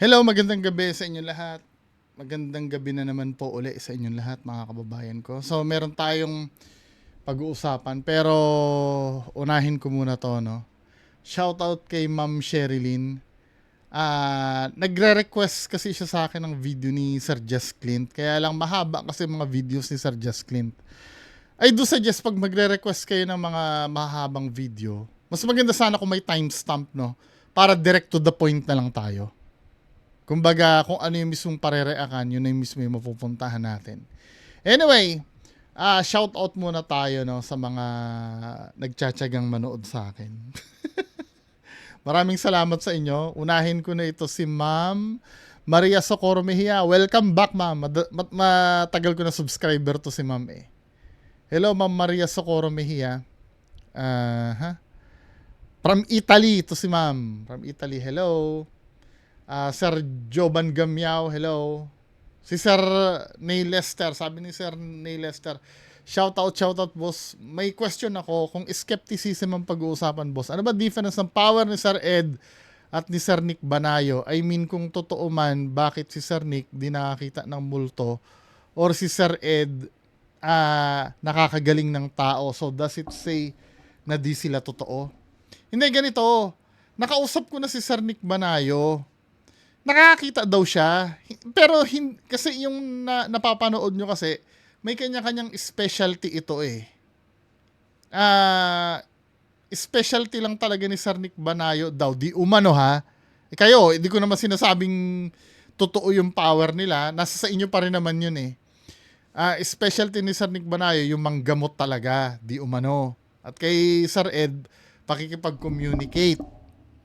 Hello, magandang gabi sa inyong lahat. Magandang gabi na naman po uli sa inyong lahat, mga kababayan ko. So, meron tayong pag-uusapan, pero unahin ko muna to, no? Shoutout kay Ma'am Sherilyn. Nagre-request kasi siya sa akin ng video ni Sir Just Clint. Kaya lang mahaba kasi mga videos ni Sir Just Clint. I do suggest pag magre-request kayo ng mga mahabang video, mas maganda sana kung may timestamp, no? Para direct to the point na lang tayo. Kumbaga, kung ano yung mismong parereakan, yun na yung mismo yung mapupuntahan natin. Anyway, shout out muna tayo, no, sa mga nagtsatsagang manood sa akin. Maraming salamat sa inyo. Unahin ko na ito si Ma'am Maria Socorro Mejia. Welcome back, Ma'am. Matagal ko na subscriber to si Ma'am eh. Hello, Ma'am Maria Socorro Mejia. From Italy to si Ma'am. From Italy, hello. Sir Joban Gamiao, hello. Si Sir Neil Lester, sabi ni Sir Neil Lester, shout out boss. May question ako, kung skepticism ang pag-uusapan boss, ano ba difference ng power ni Sir Ed at ni Sir Nick Banayo? I mean, kung totoo man, bakit si Sir Nick di nakakita ng multo or si Sir Ed nakakagaling ng tao? So does it say na di sila totoo? Hindi, ganito. Nakausap ko na si Sir Nick Banayo. Nakakita daw siya. Pero kasi yung napapanood nyo kasi, may kanya-kanyang specialty ito eh. Specialty lang talaga ni Sir Nick Banayo daw. Di umano ha. Kayo, hindi ko naman sinasabing totoo yung power nila. Nasa sa inyo pa rin naman yun eh. Specialty ni Sir Nick Banayo, yung manggamot talaga. Di umano. At kay Sir Ed, pakikipag-communicate.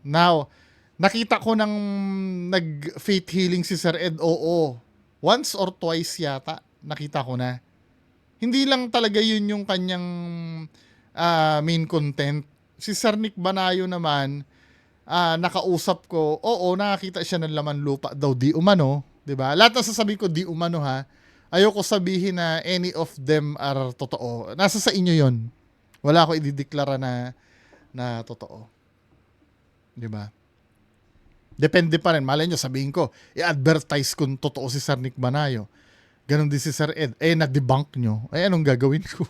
Now, nakita ko ng nag-faith healing si Sir Ed, oo. Once or twice yata, nakita ko na. Hindi lang talaga yun yung kanyang main content. Si Sir Nick Banayo naman, nakausap ko, oo, nakakita siya ng laman lupa daw, di umano. 'Di ba? Lahat ng sasabihin ko, di umano ha. Ayoko sabihin na any of them are totoo. Nasa sa inyo yon. Wala ko idideklara na totoo. 'Di ba? Depende pa rin. Malay nyo, sabihin ko, i-advertise kung totoo si Sir Nick Banayo. Ganon din si Sir Ed. Na-debunk nyo. Anong gagawin ko?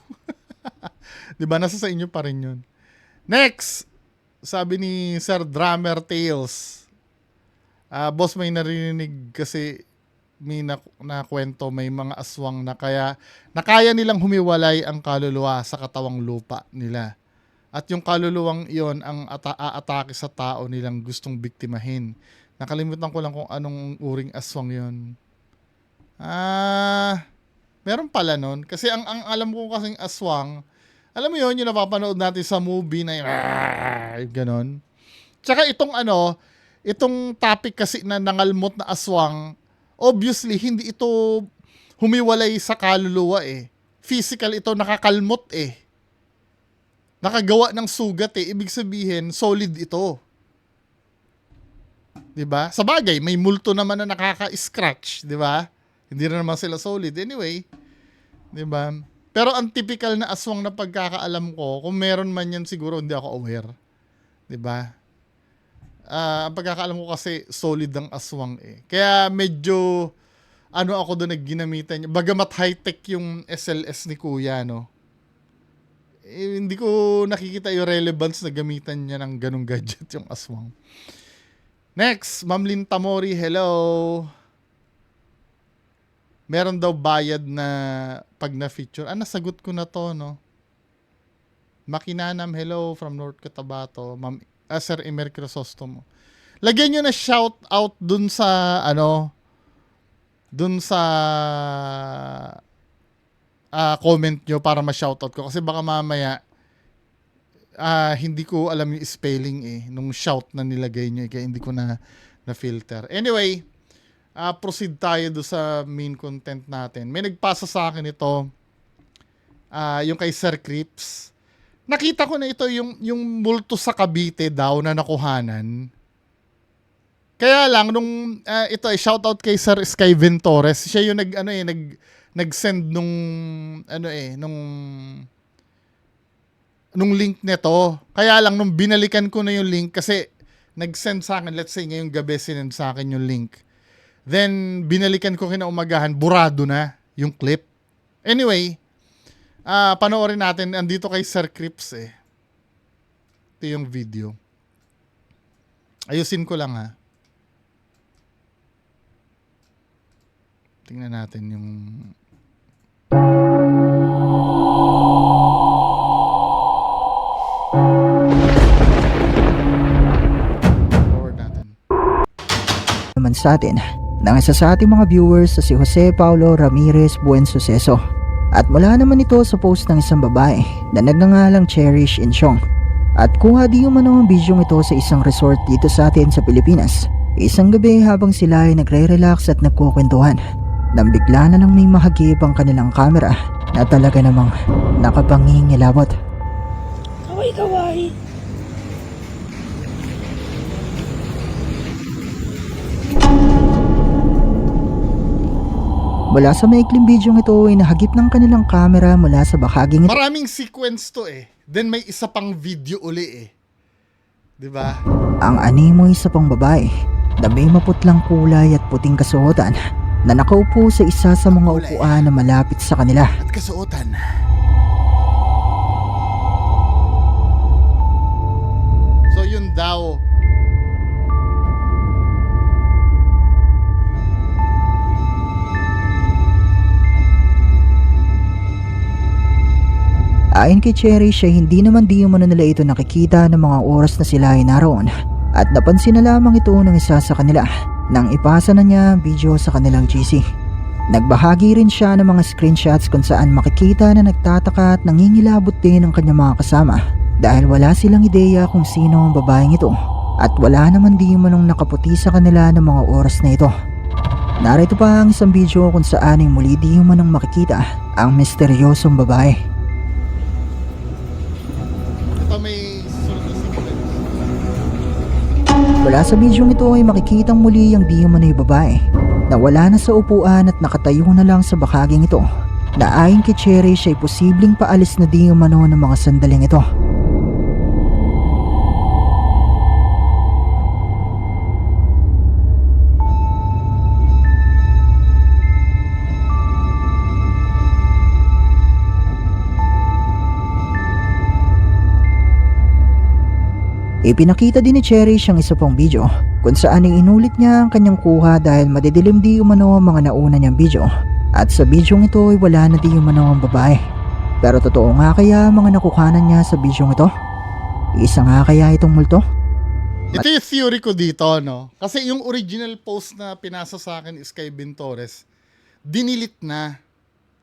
Diba? Nasa sa inyo pa rin yun. Next! Sabi ni Sir Drummer Tales. Boss, may narinig kasi may nakwento, may mga aswang na kaya nilang humiwalay ang kaluluwa sa katawang lupa nila. At yung kaluluwang iyon ang aatake sa tao nilang gustong biktimahin. Nakalimutan ko lang kung anong uring aswang yon. Meron pala nun. Kasi ang alam ko kasing aswang, alam mo yon, yung napapanood natin sa movie na yung ganon. Tsaka itong topic kasi na nangalmot na aswang, obviously, hindi ito humiwalay sa kaluluwa eh. Physical ito, nakakalmot eh. Nakagawa ng sugat eh. Ibig sabihin, solid ito. 'Di ba? Sa bagay, may multo naman na nakaka-scratch, 'di ba? Hindi na naman sila solid. Anyway, 'di ba? Pero ang typical na aswang na pagkakaalam ko, kung meron man yan siguro hindi ako aware. 'Di ba? Ang pagkakaalam ko kasi solid ang aswang eh. Kaya medyo ako doon ginamitan niya. Bagamat high-tech yung SLS ni Kuya, no? Hindi ko nakikita yung relevance na gamitan niya ng ganong gadget yung aswang. Next, Ma'am Lynn Tamori, hello. Meron daw bayad na pag na-feature. Nasagot ko na to, no? Makinanam, hello from North Cotabato. Ma'am, Sir Emer Crisostomo. Lagyan nyo na shout out dun sa, comment nyo para ma-shoutout ko. Kasi baka mamaya, hindi ko alam yung spelling eh, nung shout na nilagay nyo. Kaya hindi ko na filter. Anyway, proceed tayo do sa main content natin. May nagpasa sa akin ito, yung kay Sir Crips. Nakita ko na ito, yung multo sa Cavite daw na nakuhanan. Kaya lang, nung ito ay shoutout kay Sir Sky Ventores. Siya yung nag-send nung link nito. Kaya lang nung binalikan ko na yung link kasi nag-send sa akin, let's say ngayong gabi sinend sa akin yung link. Then, binalikan ko kinaumagahan, burado na yung clip. Anyway, panoorin natin, andito kay Sir Crips eh. Ito yung video. Ayusin ko lang ha. Tingnan natin yung... Forward natin. Naman sa atin ng isa sa ating mga viewers sa si Jose Paulo Ramirez Buensuceso. At mula naman ito sa post ng isang babae na nagngangalang Cherish Insyong. At kung di umano ang bidyong ito sa isang resort dito sa atin sa Pilipinas, isang gabi habang sila ay nagre-relax at nagkukwentuhan, nang bigla na lang may mahagip ang kanilang camera na talaga namang nakapangingilabot. Kaway-kaway. Mula sa maikling bidyong ito ay nahagip ng kanilang camera mula sa bahaging ito. Maraming sequence to eh. Then may isa pang video uli eh. 'Di ba? Ang animoy sa pang babae na may maputlang kulay at puting kasuotan na nakaupo sa isa sa mga upuan na malapit sa kanila. At kasuotan. So yun daw. Ayon kay Cherry, siya hindi naman di umano nila ito nakikita ng mga oras na sila ay naroon at napansin na lamang ito ng isa sa kanila nang ipasa na niya ang video sa kanilang GC. Nagbahagi rin siya ng mga screenshots kung saan makikita na nagtataka at nangingilabot din ang kanyang mga kasama dahil wala silang ideya kung sino ang babaeng ito at wala naman di umanong nakaputi sa kanila ng mga oras na ito. Narito pa ang isang video kung saan ay muli di umanong makikita ang misteryosong babae. Ito may susunod na sequence. Wala sa bidyong ito ay makikitang muli ang di umano'y babae na wala na sa upuan at nakatayo na lang sa bahaging ito na ayon kay Cherry siya ay posibleng paalis na di umano ng mga sandaling ito. Ipinakita din ni Cherry siyang isa pang video kung saan ay inulit niya ang kanyang kuha dahil madidilim di umano ang mga nauna niyang video at sa bidyong ito ay wala na di umano ang babae. Pero totoo nga kaya ang mga nakuhanan niya sa bidyong ito? Isa nga kaya itong multo? Ito yung theory ko dito, no? Kasi yung original post na pinasa sa akin is kay Ben Torres, dinilit na.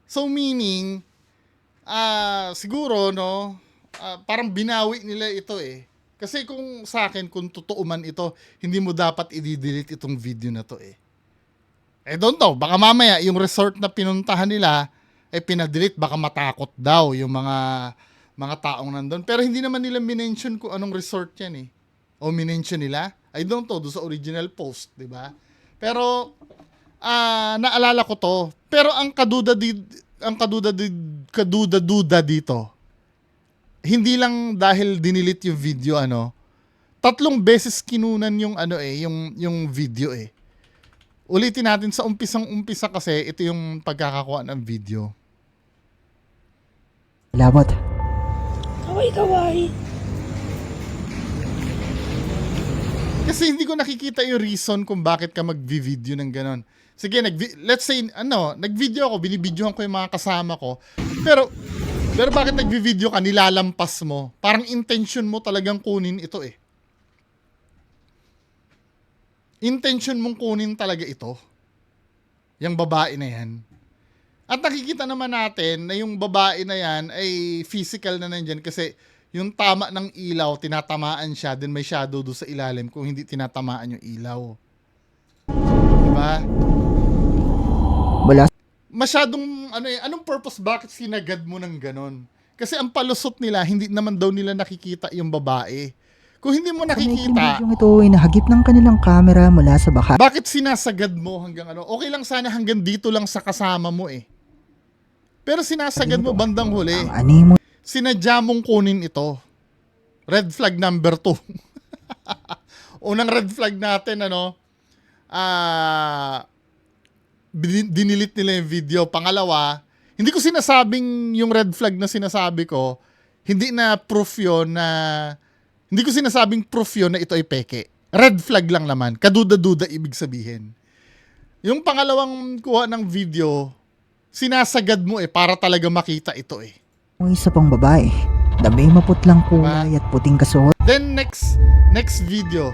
So meaning, siguro, no, parang binawi nila ito eh. Kasi kung sa akin, kung totoo man ito, hindi mo dapat i-delete itong video na to eh. I don't know, baka mamaya yung resort na pinuntahan nila, pinadelete, baka matakot daw yung mga taong nandun. Pero hindi naman nila minention kung anong resort yan eh. O minention nila, I don't know, doon sa original post, di ba? Pero, naalala ko to. Pero ang kaduda dito, hindi lang dahil dinilit yung video, 3 beses kinunan yung yung video eh. Ulitin natin sa umpisa kasi ito yung pagkakakuha ng video. Labot. Kaway-kaway. Kasi hindi ko nakikita yung reason kung bakit ka mag-video ng ganon. Sige, let's say, nag-video ako, binibidyohan ko yung mga kasama ko. Pero bakit nag-video ka, nilalampas mo? Parang intention mo talagang kunin ito eh. Intention mong kunin talaga ito. Yung babae na yan. At nakikita naman natin na yung babae na yan ay physical na nandyan kasi yung tama ng ilaw, tinatamaan siya, then may shadow doon sa ilalim kung hindi tinatamaan yung ilaw. Diba? Mula Masyadong, anong purpose, bakit sinagad mo ng ganon? Kasi ang palusot nila, hindi naman daw nila nakikita yung babae. Kung hindi mo nakikita, yung ito ay nahagip ng kanilang camera mula sa bahaging. bakit sinasagad mo hanggang Okay lang sana hanggang dito lang sa kasama mo eh. Pero sinasagad mo bandang huli. Ang animoy Sinadya mong kunin ito. Red flag number 2. Unang red flag natin, dinilit nila yung video. Pangalawa, hindi ko sinasabing yung red flag na sinasabi ko, hindi ko sinasabing proof yun na ito ay peke. Red flag lang naman. Kaduda-duda ibig sabihin. Yung pangalawang kuha ng video, sinasagad mo para talaga makita ito . Ang isa pang babae na may maputlang kulay at puting kasuot. Then next video.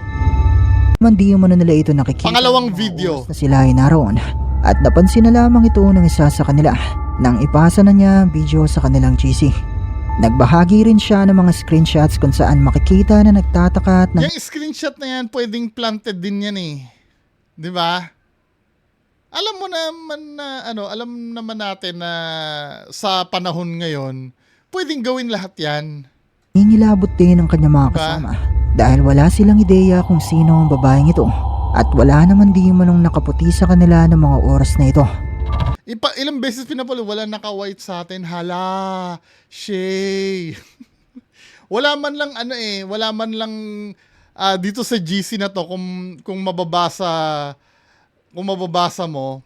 Man di umano nila ito nakikita. Pangalawang ng mga video. oras na sila ay naroon. At napansin na lamang ito ng isa sa kanila nang ipasa na niya ang video sa kanilang GC. Nagbahagi rin siya ng mga screenshots kung saan makikita na nagtataka at Yung screenshot na yan, pwedeng planted din yan . Di ba? Alam mo naman na, alam naman natin na sa panahon ngayon, pwedeng gawin lahat yan. nangingilabot din ang kanyang mga Diba? kasama dahil wala silang ideya kung sino ang babaeng ito at wala naman di manong nakaputi sa kanila ng mga oras na ito. Ilang beses pinapalo, wala naka-white sa atin. Hala, Shay. Wala man lang wala man lang dito sa GC na to kung mababasa mo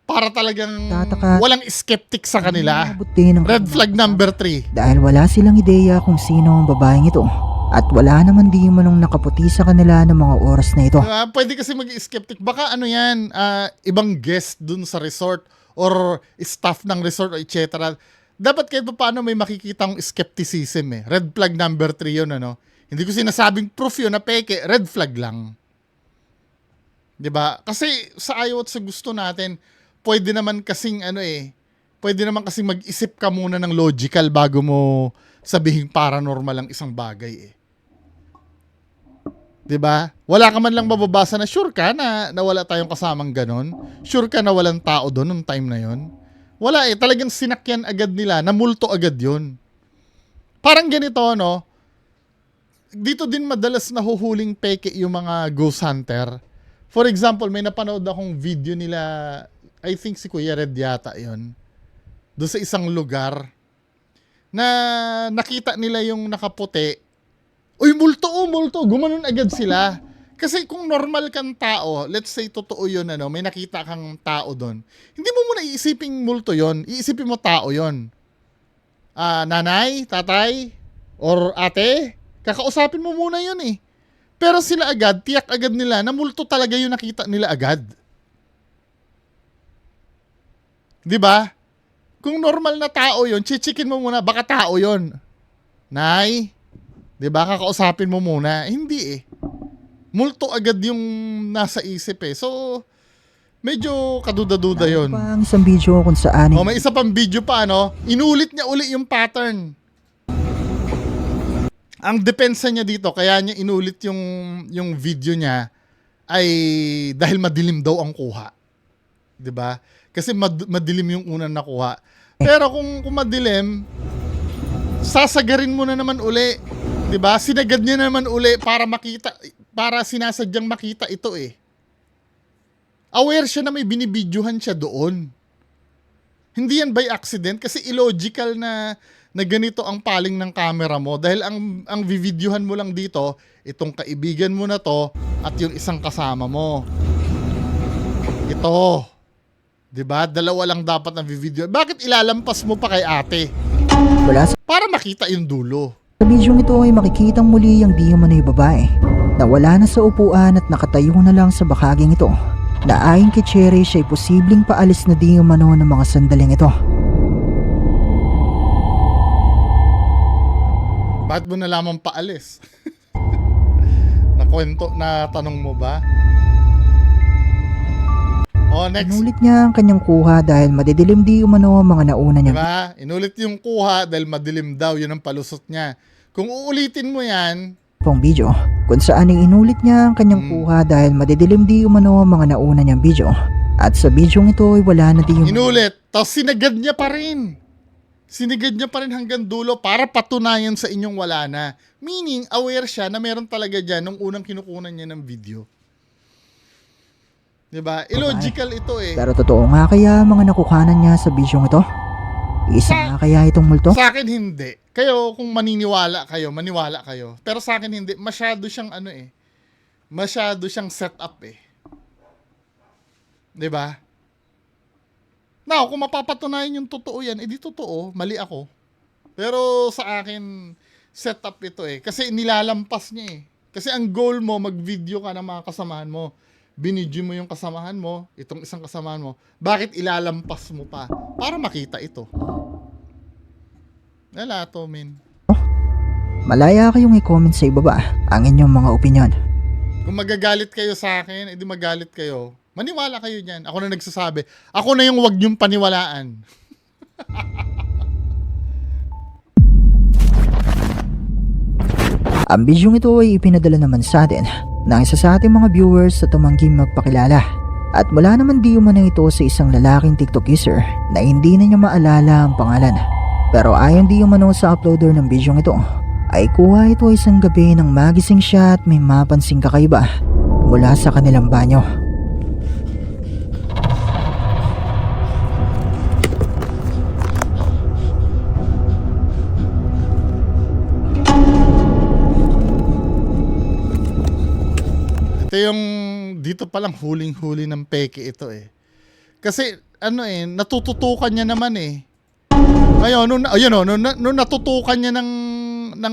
para talagang Tataka. walang skeptic sa kanila. Nangingilabot din ang Red kanyang flag kasama number 3. dahil wala silang ideya kung sino ang babaeng ito at wala naman di manong nakaputi sa kanila ng mga oras na ito. Diba? Pwede kasi mag-skeptic. Baka yan, ibang guest dun sa resort or staff ng resort etc. Dapat kahit paano may makikitang skepticism . Red flag number 3 yun, Hindi ko sinasabing proof yun na peke, red flag lang. 'Di ba? Kasi sa ayaw at sa gusto natin, pwede naman kasing mag-isip ka muna ng logical bago mo sabihin paranormal ang isang bagay . 'Di ba? Wala ka man lang mababasa na sure ka na wala tayong kasamang ganon. Sure ka na walang tao doon nung time na yon. Wala talagang sinakyan agad nila, namulto agad yun. Parang ganito, dito din madalas nahuhuling peke yung mga ghost hunter. For example, may napanood akong video nila, I think si Kuya Red yata yun, doon sa isang lugar, na nakita nila yung nakaputi. Uy, multo, gumanon agad sila. Kasi kung normal kang tao, let's say totoo yun, may nakita kang tao doon, hindi mo muna iisiping multo yun, iisipin mo tao yun. Nanay, tatay, or ate, kakausapin mo muna yun . Pero sila agad, tiyak agad nila na multo talaga yung nakita nila agad. 'Di ba? Kung normal na tao yun, chichikin mo muna, baka tao yun. Nay, 'di ba, kakausapin mo muna. Hindi multo agad yung nasa isip . So, medyo kaduda-duda yun. Pa ang isang video kung saan May isa pang video pa, inulit niya uli yung pattern. Ang depensa niya dito, kaya niya inulit yung video niya ay dahil madilim daw ang kuha. 'Di ba? Kasi madilim yung unang nakuha. Pero kung madilim, sasagarin mo na naman uli. 'Di ba? Sinagad niya naman uli para makita, para sinasadyang makita ito . Aware siya na may binibidyohan siya doon. Hindi yan by accident kasi illogical na ganito ang paling ng camera mo dahil ang vivideohan mo lang dito, itong kaibigan mo na to at yung isang kasama mo. Ito. 'Di ba? Dalawa lang dapat ang video. Bakit ilalampas mo pa kay ate? wala sa Para makita yung dulo. video ito ay makikitang muli ang di umano'y babae na wala na sa upuan at nakatayo na lang sa bahaging ito na ayon kay Cherry siya ay posibleng paalis na di umano ng mga sandaling ito. Bakit mo nalaman paalis? Nakwento, na tanong mo ba? Next. Inulit niya ang kanyang kuha dahil madidilim di umano ang mga nauna niya. Diba? Inulit yung kuha dahil madilim daw, yun ang palusot niya. Kung uulitin mo yan, Pong video kung saan ay inulit niya ang kanyang kuha dahil madidilim di umano ang mga nauna niyang video. At sa video ito ay wala na di umano. inulit, tapos sinagad niya pa rin. Sinagad niya pa rin hanggang dulo para patunayan sa inyong wala na. Meaning, aware siya na meron talaga dyan nung unang kinukunan niya ng video. Diba? Illogical ito . Pero totoo nga kaya mga nakukanan niya sa video ito? Isa nga kaya itong multo? Sa akin hindi. Kayo kung maniniwala kayo, maniwala kayo. Pero sa akin hindi. Masyado siyang ano eh. Masyado siyang setup eh. 'Di ba? Now, kung mapapatunayan yung totoo yan, edi totoo, mali ako. Pero sa akin, setup ito eh. Kasi nilalampas niya eh. Kasi ang goal mo, mag-video ka ng mga kasamahan mo. Binidyo mo yung kasamahan mo, itong isang kasamahan mo. Bakit ilalampas mo pa? Para makita ito. Wala to, min. Malaya kayong i-comment sa ibaba ang inyong mga opinion. Kung magagalit kayo sa akin, edi magalit kayo. Maniwala kayo dyan. Ako na nagsasabi. Ako na yung wag yung paniwalaan. Ang bidyong ito ay ipinadala naman sa atin ng isa sa ating mga viewers sa tumangging magpakilala. At mula naman di umano ito sa isang lalaking TikTok user na hindi na niya maalala ang pangalan. Pero ayon di umano sa uploader ng bidyong ito, ay kuha ito isang gabi nang magising siya at may mapansing kakaiba mula sa kanilang banyo. Ito yung dito palang huling-huli ng peke ito eh. Kasi ano eh, natututukan niya naman eh. Ngayon, nung natutukan niya ng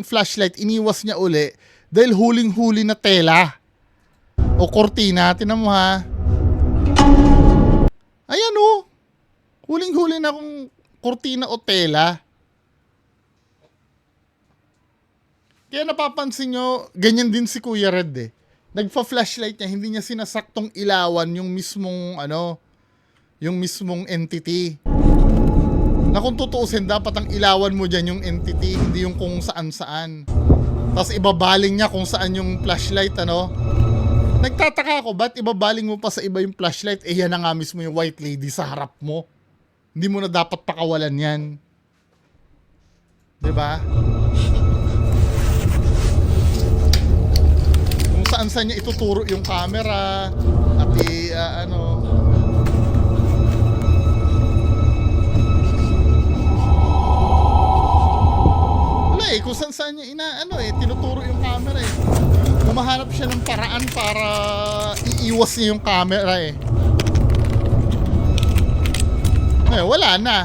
flashlight, iniwas niya uli dahil huling-huli na tela o kortina. Tinan mo ha. Ayan oh. Huling-huli na kung kortina o tela. Kaya napapansin nyo, ganyan din si Kuya Red eh. Nagpa-flashlight niya, hindi niya sinasaktong ilawan yung mismong entity. Na kung tutuusin, dapat ang ilawan mo dyan yung entity, hindi yung kung saan-saan. Tapos ibabaling niya kung saan yung flashlight, ano. Nagtataka ako, ba't ibabaling mo pa sa iba yung flashlight? Eh yan na nga mismo yung white lady sa harap mo. Hindi mo na dapat pakawalan yan. 'Di ba? Saan niya ituturo yung camera at wala eh, kung saan niya tinuturo yung camera eh. Humahanap siya ng paraan para iiwas niya yung camera eh. Wala na.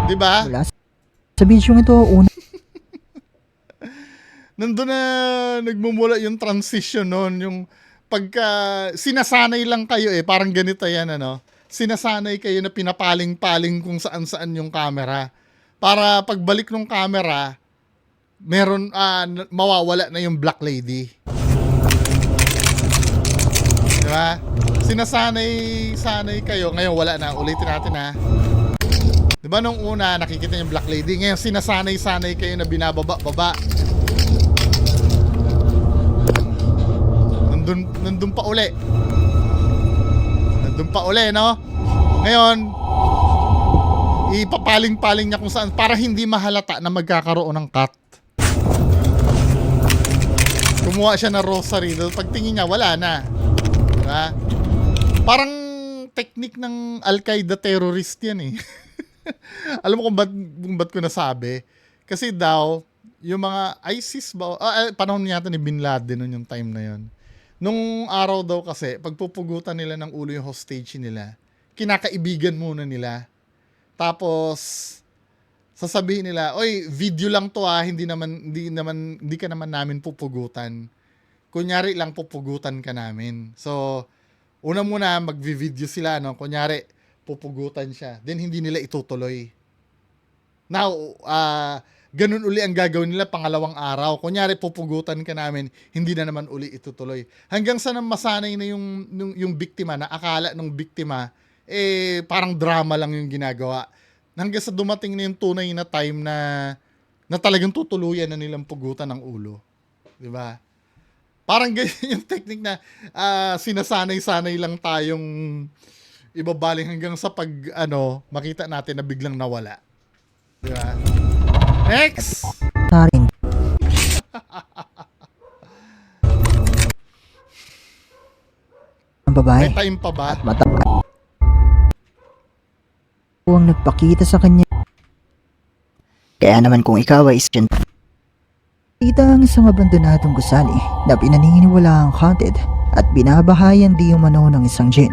'Di ba? Mula sa bidyong ito, Nandun na nagmumula yung transition noon, yung pagka sinasanay lang kayo eh, parang ganito yan ano. Sinasanay kayo na pinapaling-paling kung saan-saan yung camera. Para pagbalik ng camera, meron mawawala na yung black lady. Di ba? Sinasanay kayo, ngayon wala na. Ulitin natin ha. Di ba nung una nakikita yung black lady, ngayon sinasanay kayo na binababa-baba. Nandun pa uli. Nandun pa uli, no? Ngayon, ipapaling-paling niya kung saan para hindi mahalata na magkakaroon ng cut. Kumuha siya ng rosary. Pagtingin niya, wala na. Diba? Parang technique ng Al-Qaeda terrorist yan eh. Alam mo kung ba't ko nasabi? Kasi daw, yung mga ISIS ba? Panahon yata ni Bin Laden noon yung time na yon. Nung araw daw kasi, pagpupugutan nila ng ulo yung hostage nila, kinakaibigan muna nila. Tapos, sasabihin nila, oy, video lang to hindi ka naman namin pupugutan. Kunyari lang pupugutan ka namin. So, una muna magvi-video sila, no? Kunyari, pupugutan siya. Then, hindi nila itutuloy. Now, ganun uli ang gagawin nila pangalawang araw. Kunyari, pupugutan ka namin, hindi na naman uli itutuloy. Hanggang sa masanay na yung biktima, na akala ng biktima, parang drama lang yung ginagawa. Hanggang sa dumating na yung tunay na time na talagang tutuluyan na nilang pugutan ng ulo. Diba? Parang ganyan yung technique na sinasanay-sanay lang tayong ibabaling hanggang sa makita natin na biglang nawala. Diba? Next! taring ang babae May time pa ba? at mata ang nagpakita sa kanya Kaya naman kung ikaw ay isyan, kita ang isang abandonadong gusali na pinaniniwalaang haunted at binabahayan di umano ng isang djinn.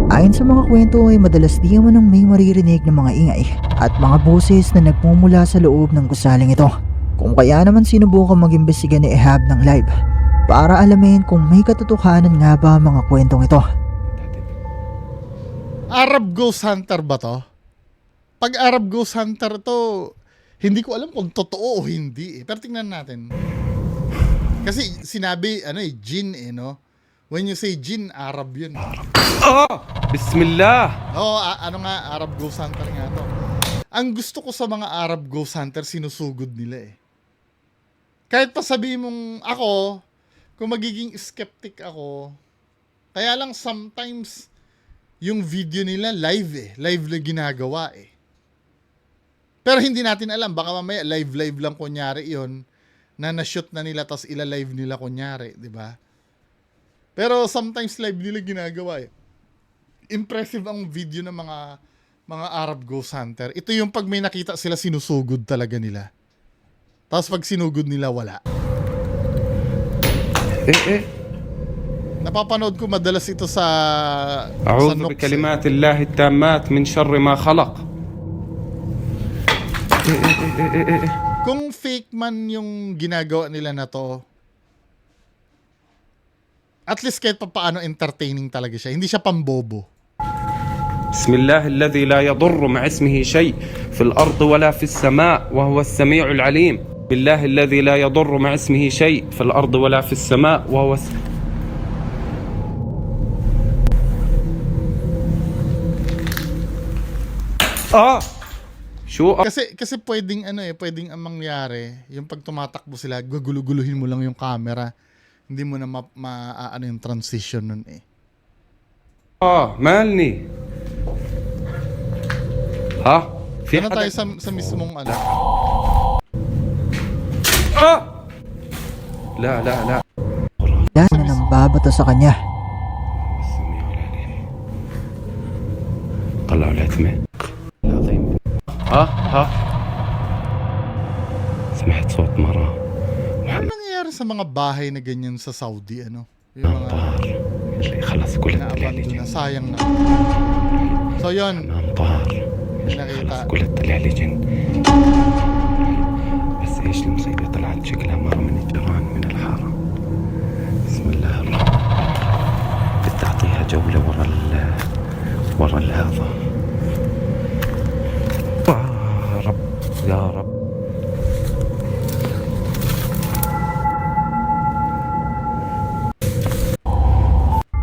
Ayon sa mga kwento ay madalas di umanong may maririnig ng mga ingay at mga boses na nagmumula sa loob ng gusaling ito. Kung kaya naman sinubukan mag-imbestiga ni Ehab ng live para alamin kung may katotohanan nga ba ang mga kwentong ito. Arab Ghost Hunter ba to? Pag Arab Ghost Hunter to, hindi ko alam kung totoo o hindi eh. Pero tingnan natin. Kasi sinabi, jinn no? When you say jinn, Arab yun. Bismillah. Oo, Arab Ghost Hunter nga to. Ang gusto ko sa mga Arab Ghost Hunter, sinusugod nila eh. Kahit pa sabihin mong ako, kung magiging skeptic ako, kaya lang sometimes, yung video nila live eh. Live na ginagawa eh. Pero hindi natin alam. Baka mamaya live lang kunyari yon na na-shoot na nila tapos ila-live nila kunyari. Diba? Pero sometimes live nila ginagawa eh. Impressive ang video ng mga Arab Ghost Hunter. Ito yung pag may nakita sila sinusugod talaga nila. Tapos pag sinugod nila wala. Napapanood ko madalas ito sa أعوذ Nox, بكلمات الله التامات من شر ما خلق. Kung fake man yung ginagawa nila na to, at least kahit paano entertaining talaga siya. Hindi siya pambobo. بسم الله الذي لا يضر مع اسمه شيء في الأرض ولا في السماء وهو السميع العليم. بالله الذي لا يضر مع اسمه شيء في الأرض ولا في السماء وهو شو Kasi pwedeng pwedeng ang mangyari, yung pag tumatakbo sila, gugulu-guluhin mo lang yung camera. Hindi mo na yung transition nun eh. مالني ها في Ano tayo حدا sa mismong لا لا لا Dahil na nang babato sa kanya. السميع العليم طلعوا العتمة العظيم ها سمعت صوت مرة Ano nangyayari sa mga bahay na ganyan sa Saudi, Yung mga أمطار اللي خلاص قلت naabando اللي na, sayang na. So yun, أمطار nakita. خلاص قلت اللي جن بس ايش المصيبة طلعت شكلها مرة من الجيران من الحارة بسم الله الرحمن الرحيم بدي اعطيها جولة ورا هذا يا رب يا رب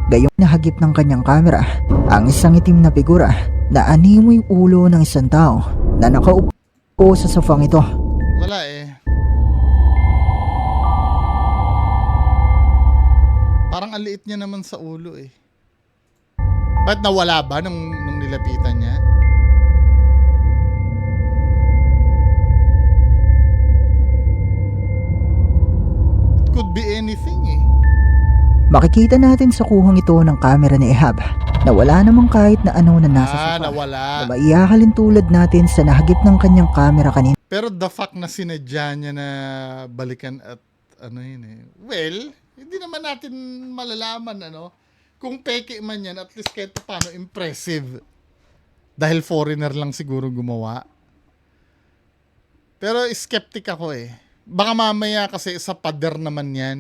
Gayong nahagip ng kanyang kamera ang isang itim na figura na animoy ulo ng isang tao na nakaupo sa sofang ito. Wala eh. Parang ang liit niya naman sa ulo eh. Ba't nawala ba nung nilapitan niya? It could be anything eh. Makikita natin sa kuhang ito ng kamera ni Ehab na wala namang kahit na ano na nasa sofa Nawala. na maiyakalin tulad natin sa nahagip ng kanyang kamera kanina. Pero the fact na sinadya niya na balikan at yun eh. Well, hindi naman natin malalaman Kung peke man yan, at least kahit paano impressive. Dahil foreigner lang siguro gumawa. Pero skeptic ako eh. Baka mamaya kasi sa pader naman yan,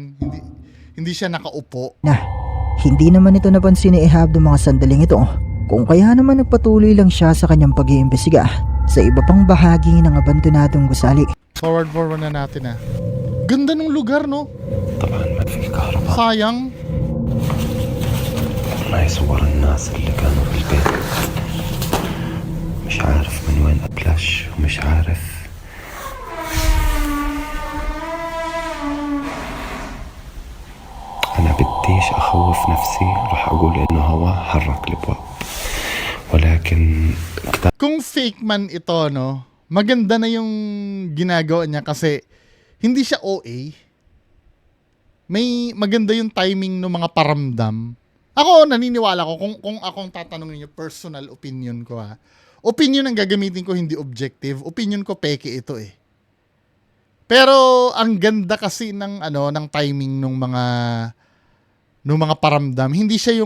hindi siya nakaupo. Na hindi naman ito napansin ni Ehab ng mga sandaling ito, kung kaya naman nagpatuloy lang siya sa kanyang pag-iimbestiga sa iba pang bahagi ng abandonadong gusali. Forward na natin Ganda ng lugar طبعا ما في كهرباء Sayang. ما يصور الناس اللي كانوا في البيت مش عارف من وين أبلش ومش عارف أنا بديش أخوف نفسي راح أقول إنه هوا حرك الأبواب ولكن Kung fake man ito, maganda na yung ginagawa niya kasi hindi siya OA. May maganda yung timing ng mga paramdam. Ako, naniniwala ko, kung akong tatanungin niyo, personal opinion ko Opinion ang gagamitin ko, hindi objective. Opinion ko, peke ito eh. Pero ang ganda kasi ng ng timing nung mga paramdam. Hindi siya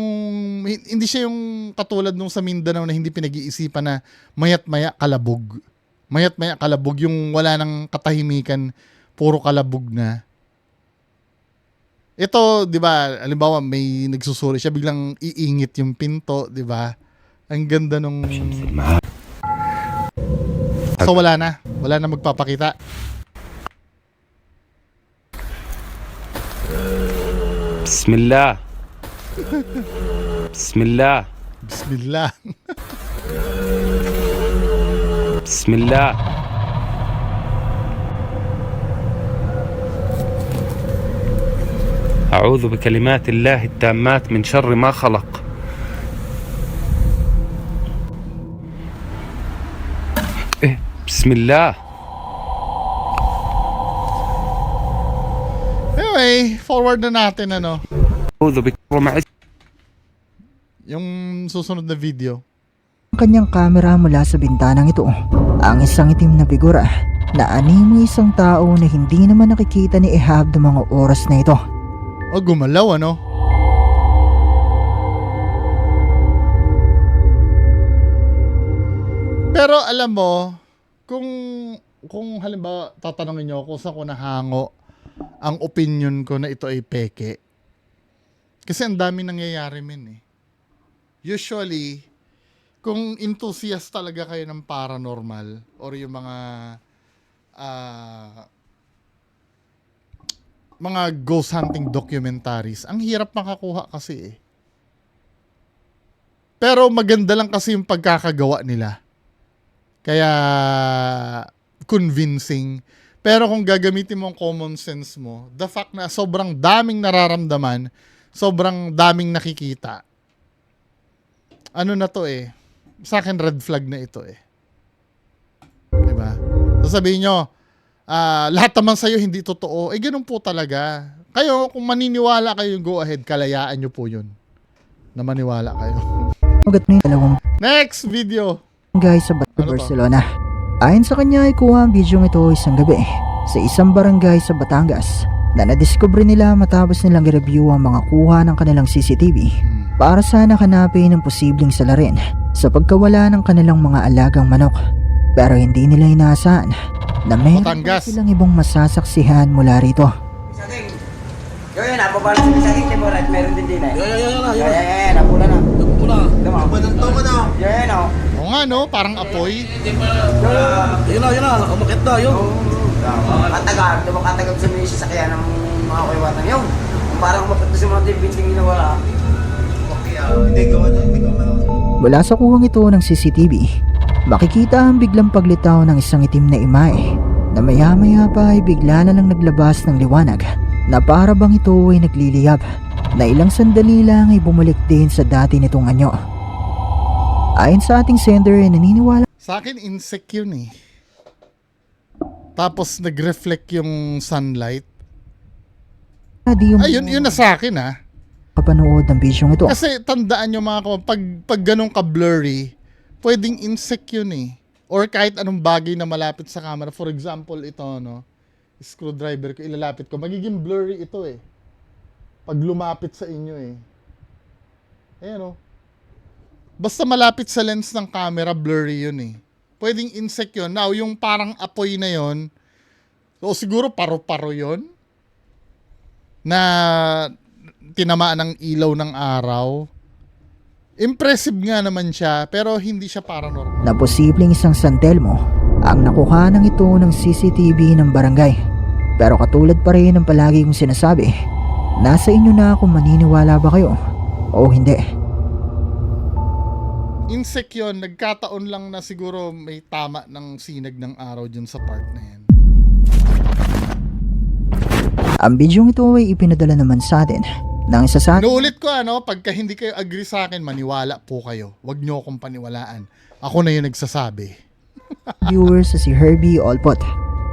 yung katulad nung sa Mindanao na hindi pinag-iisipan na mayat-maya kalabog. Mayat-maya kalabog yung wala nang katahimikan, puro kalabog na. Ito, 'di ba? Halimbawa may nagsusuri siya, biglang iingit yung pinto, 'di ba? Ang ganda nung So wala na magpapakita. Bismillah. Bismillah. Bismillah. Bismillah. أعوذ بكلمات الله التامات من شر ما خلق. بسم الله. Anyway, forward na natin أعوذ بك مع yung susunod na video. Ang kanyang kamera mula sa bintanang ito, ang isang itim na figura na animo isang tao na hindi naman nakikita ni Ehab ng mga oras na ito. O gumalaw Pero alam mo, kung halimbawa tatanungin niyo kung saan ko nahango ang opinion ko na ito ay peke. Kasi ang dami nangyayari Usually, kung enthusiast talaga kayo ng paranormal or yung mga ghost hunting documentaries, ang hirap makakuha kasi Pero maganda lang kasi yung pagkakagawa nila. Kaya convincing. Pero kung gagamitin mo ang common sense mo, the fact na sobrang daming nararamdaman, sobrang daming nakikita, ano na to sa akin red flag na ito Diba? Sasabihin nyo, lahat naman sa'yo hindi totoo. Ganun po talaga. Kayo, kung maniniwala kayo, go ahead, kalayaan nyo po yun. Na maniwala kayo. Magat na yung dalawang Next video! barangay sa Ano to? Barcelona. Ayon sa kanya ay kuha ang video ito isang gabi sa isang barangay sa Batangas na nadiskubre nila matapos nilang i-review ang mga kuha ng kanilang CCTV para sana hanapin ang posibleng salarin sa pagkawala ng kanilang mga alagang manok. Pero hindi nila inaasahan na meron Batangas. silang ibang masasaksihan mula rito. Saging. Yo, yan, napapalas sa saging, Timo, right? Meron din din Yan, napula na. Napula. Tama na. Yan, Oo nga parang apoy. Yun na, umakit na, yun. Katagal sa mga sasakyan ng mga kaywatan. Yun, parang umakit na sa mga tibinting na wala. Hindi gawa na. Mula sa kuwang ito ng CCTV, makikita ang biglang paglitaw ng isang itim na imahe na maya-maya pa ay bigla na lang naglabas ng liwanag na para bang ito ay nagliliyab na ilang sandali lang ay bumalik din sa dati nitong anyo. Ayon sa ating sender ay naniniwala Sa akin, insect yun Tapos nag-reflect yung sunlight. na di yung Yun na sa akin kapanood ng bisyong ito. Kasi tandaan nyo mga kapatid, pag ganun ka-blurry, pwedeng insect yun Or kahit anong bagay na malapit sa camera. For example, ito screwdriver ko, ilalapit ko. Magiging blurry ito Pag lumapit sa inyo Ayan Basta malapit sa lens ng camera, blurry yun Pwedeng insect yun. Now, yung parang apoy na yun, so siguro paro-paro yun, na tinamaan ng ilaw ng araw. Impressive nga naman siya, pero hindi siya paranormal. Na posibleng isang San Telmo ang nakuhanan ito ng CCTV ng barangay. Pero katulad pa rin ng palagi kong sinasabi, nasa inyo na kung maniniwala ba kayo o hindi. Insect yun, nagkataon lang na siguro may tama ng sinag ng araw dyan sa part na yan. Ang bidyong ito ay ipinadala naman sa atin ng isa sa Inuulit ko pagka hindi kayo agree sa akin, maniwala po kayo. Huwag nyo akong paniwalaan. Ako na yung nagsasabi. viewers sa si Herbie Olpot.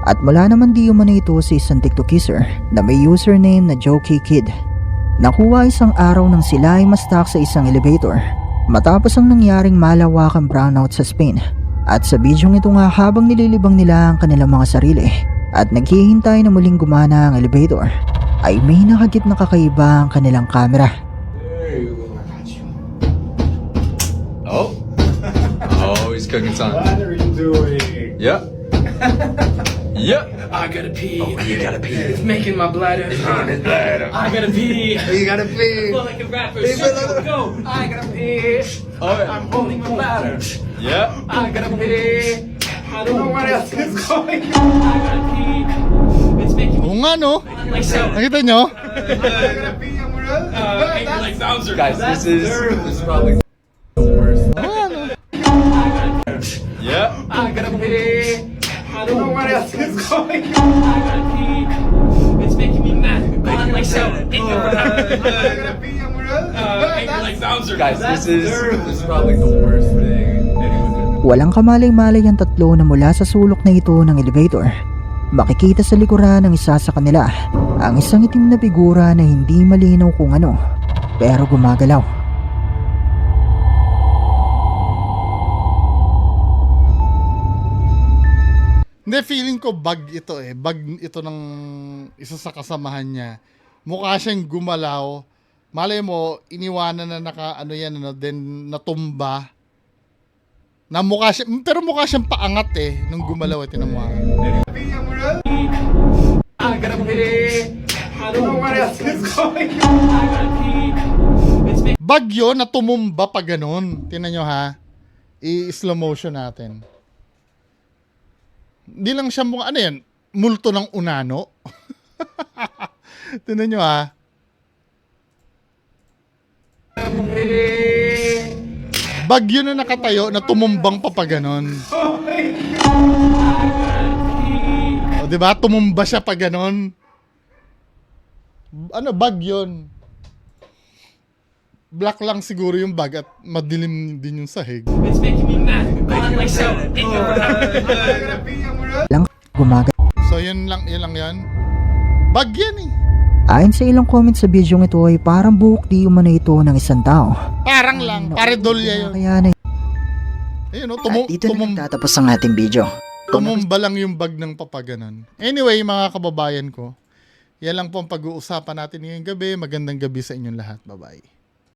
At mula naman di umano ito sa isang TikTok user na may username na Jokey Kid. Nakuha isang araw nang sila ay mastak sa isang elevator matapos ang nangyaring malawakang brownout sa Spain. At sa bidyong ito nga habang nililibang nila ang kanilang mga sarili at naghihintay na muling gumana ang elevator ay may nakagit na kakaiba ang kanilang camera. Oh. Oh, he's cooking something. What are you doing? Yep. Yep. I gotta pee. Oh, you gotta pee. It's making my bladder. It's on his bladder. I gotta pee. You gotta pee. Well, like a rapper. Go. I gotta pee. Oh, yeah. I'm holding my bladder. Yep. I gotta pee. I don't know what else is going on. I gotta pee. It's making me Oo nga, no? like so. Nakita nyo? Angry like Bowser. Guys, this is probably the worst. Oo nga, no? Yep. I gotta pee. I don't know what else is going on. I gotta pee. It's making me mad. Like so. Angry like Bowser. Guys, this is probably the worst thing anyone could. Walang kamalay-malay ang tatlo na mula sa sulok na ito ng elevator. Makikita sa likuran ng isa sa kanila ang isang itim na figura na hindi malinaw kung ano, pero gumagalaw. Hindi, feeling ko bug ito eh. Bug ito ng isa sa kasamahan niya. Mukha siyang gumalaw. Malay mo, iniwanan na ano yan, then natumba. Na mukha siya, pero mukha siyang paangat eh, nung gumalaw eh, tinan mo. I gotta pee. I don't know what else is going on. I gotta pee. It's making Bug yun na tumumba pa ganun. Tinan nyo ha. I-slow motion natin. Hindi lang siya mukha, ano yan? Multo ng unano. Tinan nyo ha. Bug yun na nakatayo na tumumbang pa pa ganun. O, diba? Tumumba siya pa ganun. Ano, bug yun? Black lang siguro yung bug at madilim din yung sahig. It's making me mad. Like so. Lang gumagalaw. So, yun lang yan. Bug yan eh. Ayon sa ilang comments sa video ito ay parang buhok di umano ito ng isang tao. Parang lang. Paredolya yun. Kaya na Ayun o, at dito na nagtatapos ang ating video. tumumba lang yung bag ng papaganon. Anyway, mga kababayan ko, yan lang po ang pag-uusapan natin ngayong gabi. Magandang gabi sa inyong lahat. Bye-bye.